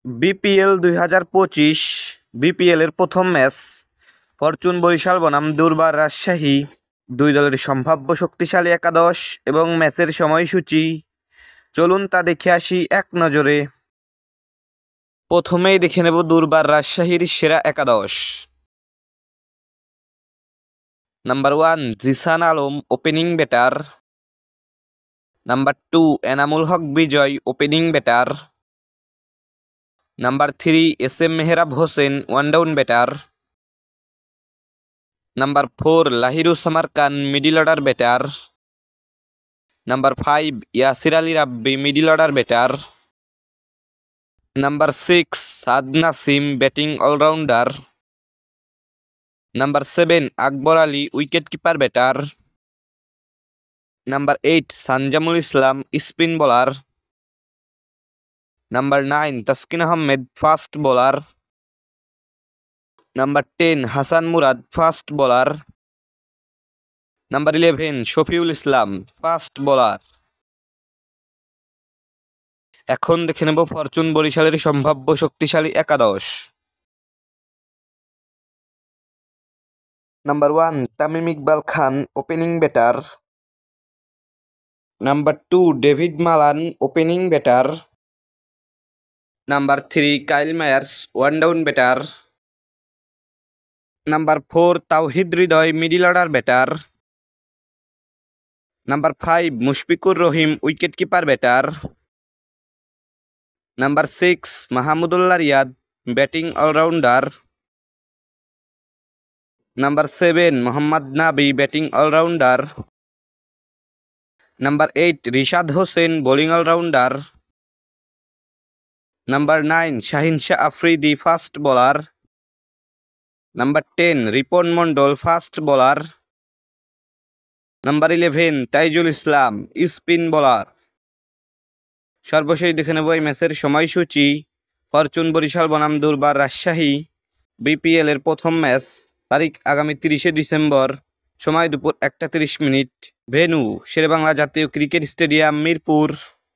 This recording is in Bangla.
বিপিএল 2025 বিপিএলের প্রথম ম্যাচ ফরচুন বরিশাল বনাম দুর্বার রাজশাহী। দুই দলের সম্ভাব্য শক্তিশালী একাদশ এবং ম্যাচের সময়সূচি চলুন তা দেখে আসি এক নজরে। প্রথমেই দেখে নেব দুর্বার রাজশাহীর সেরা একাদশ। Number 1 Zishan Alam opening batter. Number 2 Enamul Haque Bijoy opening batter. Number 3 S M Mehrab Hossain one down batter. Number 4 Lahiruzzaman Khan middle order batter. Number 5 Yasir Ali Rabbi middle order batter. Number 6 Saad Nasim batting allrounder. Number 7 Akbar Ali wicket keeper batter. Number 8 Sanjamul Islam spin bowler. Number 9 Taskin Ahmed fast bowler. Number 10 Hasan Murad fast bowler. Number 11 Shafiul Islam fast bowler. এখন দেখে নেব ফরচুন বরিশালের সম্ভাব্য শক্তিশালী একাদশ। Number 1 Tamim Iqbal Khan opening batter. Number 2 David Malan opening batter. Number 3 Kyle Mayers one down batter. Number 4 Towhid Hridoy middle order batter. Number 5 Mushfiqur Rahim wicket keeper batter. Number 6 Mahmudullah Riyad batting allrounder. Number 7 Mohammad Nabi batting allrounder. Number 8 Rishad Hossain bowling allrounder. Number 9 Shahin Shah Afridi fast bowler. Number 10 Ripon Mondal fast bowler. Number 11 Taijul Islam spin bowler. সর্বশেষ দেখে নেব এই ম্যাচের সময়সূচি। ফরচুন বরিশাল বনাম দুর্বার রাজশাহী বিপিএল এর প্রথম ম্যাচ, তারিখ আগামী 30শে ডিসেম্বর, সময় দুপুর 1টা 30 মিনিট, ভেন্যু শেরেবাংলা জাতীয় ক্রিকেট স্টেডিয়াম মিরপুর।